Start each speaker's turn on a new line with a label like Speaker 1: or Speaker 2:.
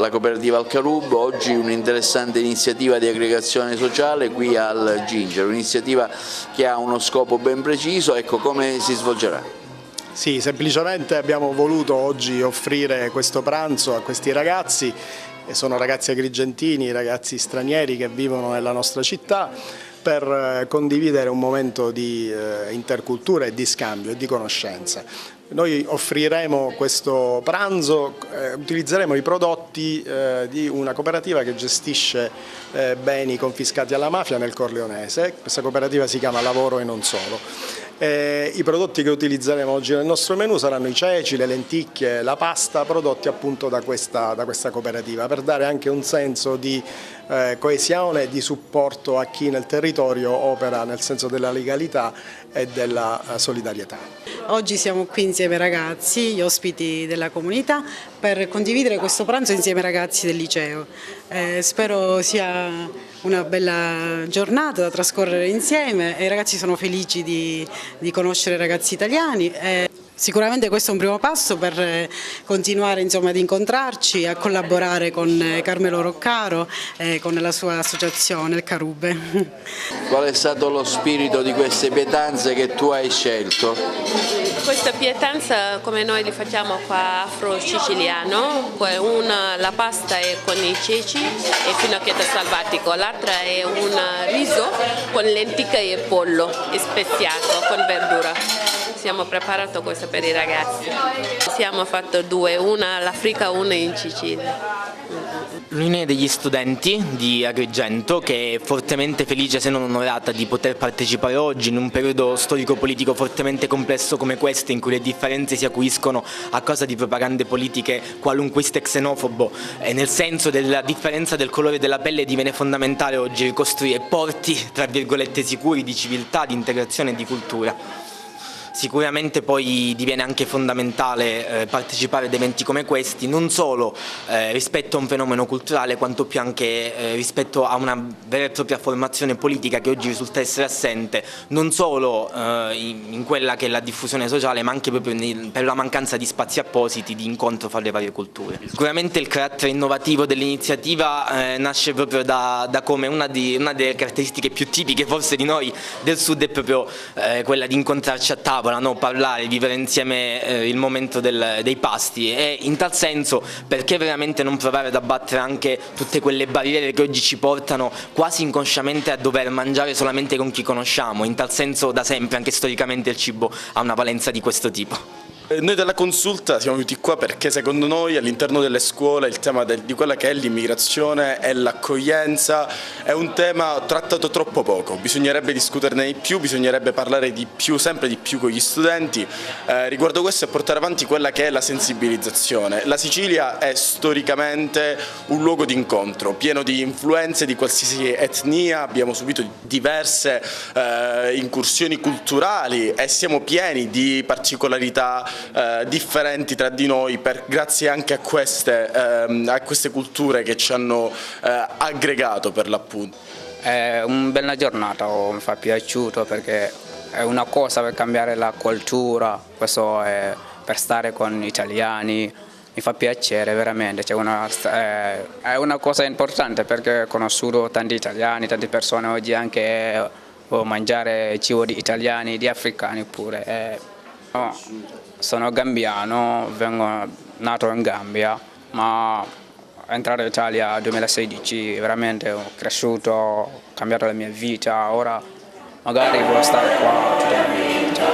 Speaker 1: la cooperativa Al Carub, oggi un'interessante iniziativa di aggregazione sociale qui al Ginger, un'iniziativa che ha uno scopo ben preciso. Ecco, come si svolgerà?
Speaker 2: Sì, semplicemente abbiamo voluto oggi offrire questo pranzo a questi ragazzi, che sono ragazzi agrigentini, ragazzi stranieri che vivono nella nostra città, per condividere un momento di intercultura e di scambio e di conoscenza. Noi offriremo questo pranzo, utilizzeremo i prodotti di una cooperativa che gestisce beni confiscati alla mafia nel Corleonese. Questa cooperativa si chiama Lavoro e non solo. I prodotti che utilizzeremo oggi nel nostro menù saranno i ceci, le lenticchie, la pasta, prodotti appunto da questa cooperativa, per dare anche un senso di coesione e di supporto a chi nel territorio opera nel senso della legalità e della solidarietà.
Speaker 3: Oggi siamo qui insieme ai ragazzi, gli ospiti della comunità, per condividere questo pranzo insieme ai ragazzi del liceo. Spero sia una bella giornata da trascorrere insieme e i ragazzi sono felici di conoscere ragazzi italiani. Sicuramente questo è un primo passo per continuare ad incontrarci, a collaborare con Carmelo Roccaro e con la sua associazione, il Carube.
Speaker 1: Qual è stato lo spirito di queste pietanze che tu hai scelto?
Speaker 4: Questa pietanza, come noi li facciamo qua afro-siciliano, una la pasta è con i ceci e finocchietto salvatico, l'altra è un riso con lenticchie e pollo speziato con verdura. Siamo preparati questo per i ragazzi. Siamo fatti due, una all'Africa, una in Sicilia.
Speaker 5: L'Unione degli studenti di Agrigento, che è fortemente felice se non onorata di poter partecipare oggi in un periodo storico-politico fortemente complesso come questo, in cui le differenze si acuiscono a causa di propagande politiche qualunquiste e xenofobo, e nel senso della differenza del colore della pelle diviene fondamentale oggi ricostruire porti, tra virgolette, sicuri di civiltà, di integrazione e di cultura. Sicuramente poi diviene anche fondamentale partecipare ad eventi come questi, non solo rispetto a un fenomeno culturale, quanto più anche rispetto a una vera e propria formazione politica che oggi risulta essere assente, non solo in quella che è la diffusione sociale, ma anche proprio per la mancanza di spazi appositi di incontro fra le varie culture. Sicuramente il carattere innovativo dell'iniziativa nasce proprio da come una delle caratteristiche più tipiche forse di noi del Sud è proprio quella di incontrarci a tavola, no? Parlare, vivere insieme il momento dei pasti, e in tal senso perché veramente non provare ad abbattere anche tutte quelle barriere che oggi ci portano quasi inconsciamente a dover mangiare solamente con chi conosciamo. In tal senso da sempre anche storicamente il cibo ha una valenza di questo tipo.
Speaker 6: Noi della Consulta siamo venuti qua perché secondo noi all'interno delle scuole il tema di quella che è l'immigrazione e l'accoglienza è un tema trattato troppo poco, bisognerebbe discuterne di più, bisognerebbe parlare di più, sempre di più con gli studenti riguardo questo e portare avanti quella che è la sensibilizzazione. La Sicilia è storicamente un luogo di incontro, pieno di influenze di qualsiasi etnia, abbiamo subito diverse incursioni culturali e siamo pieni di particolarità differenti tra di noi grazie anche a queste culture che ci hanno aggregato per l'appunto.
Speaker 7: È una bella giornata, mi fa piaciuto perché è una cosa per cambiare la cultura, questo è per stare con gli italiani, mi fa piacere veramente, è una cosa importante perché ho conosciuto tanti italiani, tante persone oggi anche mangiare cibo di italiani, di africani pure. Sono gambiano, nato in Gambia, ma entrato in Italia nel 2016, veramente ho cresciuto, ho cambiato la mia vita, ora magari voglio stare qua tutta la mia vita.